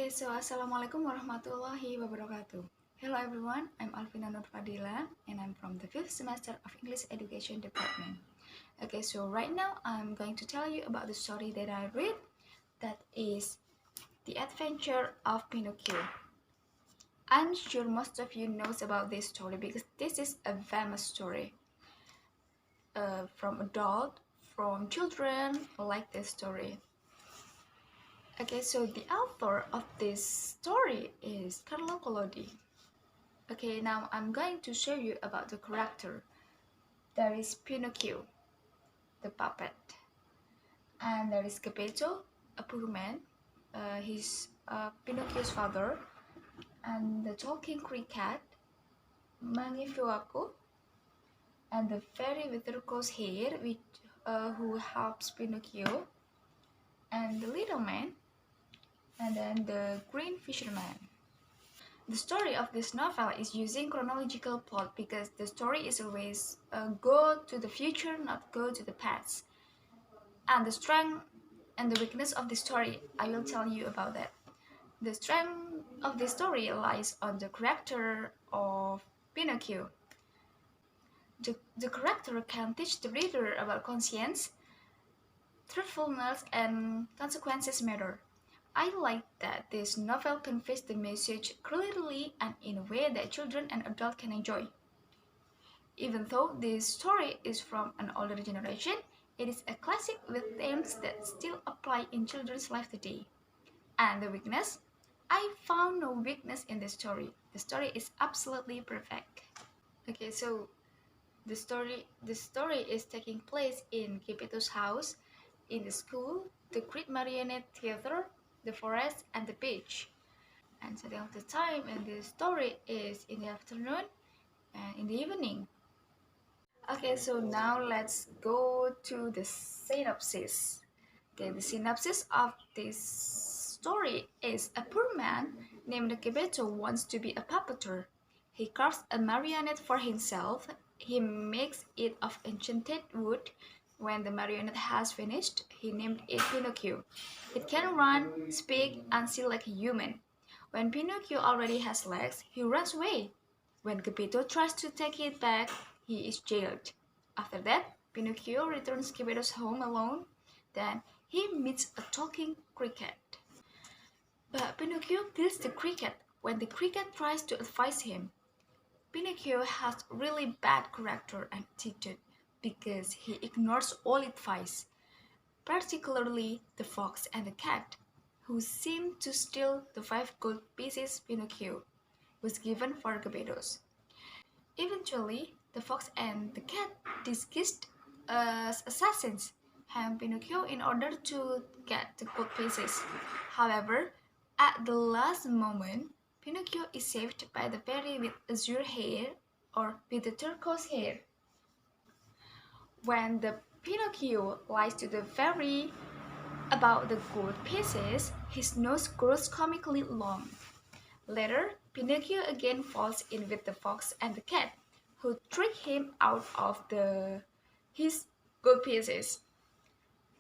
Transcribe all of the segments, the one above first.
Assalamualaikum warahmatullahi wabarakatuh. Hello everyone, I'm Alfina Fadillah and I'm from the 5th semester of English Education Department. So right now I'm going to tell you about the story that I read, that is The Adventure of Pinocchio. I'm sure most of you knows about this story because this is a famous story. From adult, from children like this story. So the author of this story is Carlo Collodi. Now I'm going to show you about the character. There is Pinocchio, the puppet, and there is Geppetto, a poor man. He's Pinocchio's father, and the talking cricket, Magnifico, and the fairy with turquoise hair, who helps Pinocchio, and the little man, and then the green fisherman. The story of this novel is using chronological plot because the story is always go to the future, not go to the past. And the strength and the weakness of the story, I will tell you about that. The strength of the story lies on the character of Pinocchio. The character can teach the reader about conscience, truthfulness, and consequences matter. I like that this novel conveys the message clearly and in a way that children and adults can enjoy. Even though this story is from an older generation, it is a classic with themes that still apply in children's life today. And the weakness? I found no weakness in the story. The story is absolutely perfect. So the story is taking place in Geppetto's house, in the school, the great marionette theater, the forest, and the beach. And setting of the time in the story is in the afternoon and in the evening. So now let's go to the synopsis. The synopsis of this story is a poor man named Geppetto wants to be a puppeteer. He carves a marionette for himself. He makes it of enchanted wood. When the marionette has finished, he named it Pinocchio. It can run, speak, and see like a human. When Pinocchio already has legs, he runs away. When Geppetto tries to take it back, he is jailed. After that, Pinocchio returns Geppetto's home alone. Then he meets a talking cricket. But Pinocchio kills the cricket when the cricket tries to advise him. Pinocchio has really bad character and attitude because he ignores all advice, particularly the fox and the cat, who seem to steal the 5 gold pieces Pinocchio was given for Geppetto's. Eventually, the fox and the cat disguised as assassins hang Pinocchio in order to get the gold pieces. However, at the last moment, Pinocchio is saved by the fairy with azure hair or with the turquoise hair. When the Pinocchio lies to the fairy about the gold pieces, his nose grows comically long. Later, Pinocchio again falls in with the fox and the cat, who trick him out of his gold pieces.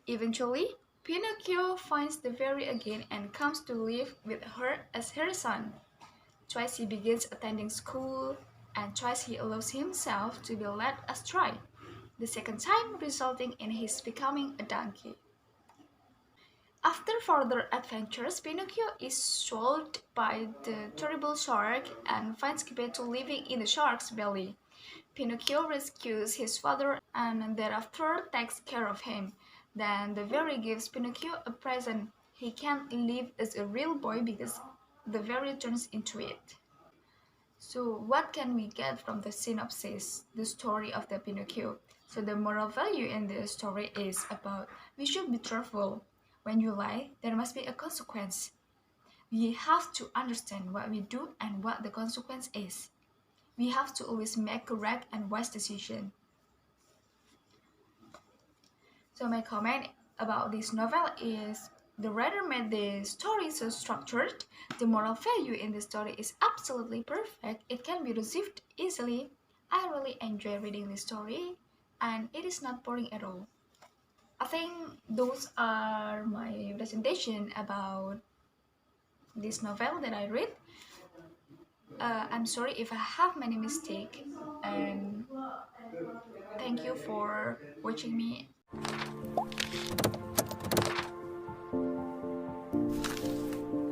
Eventually, Pinocchio finds the fairy again and comes to live with her as her son. Twice he begins attending school, and twice he allows himself to be led astray, the second time resulting in his becoming a donkey. After further adventures, Pinocchio is swallowed by the terrible shark and finds Geppetto living in the shark's belly. Pinocchio rescues his father and thereafter takes care of him. Then the fairy gives Pinocchio a present. He can't live as a real boy because the fairy turns into it. So what can we get from the synopsis, the story of the Pinocchio? So the moral value in the story is about we should be truthful. When you lie, there must be a consequence. We have to understand what we do and what the consequence is. We have to always make correct and wise decisions. So my comment about this novel is the writer made the story so structured. The moral value in the story is absolutely perfect. It can be received easily. I really enjoy reading this story and it is not boring at all. I think those are my presentation about this novel that I read. I'm sorry if I have many mistakes, and thank you for watching me.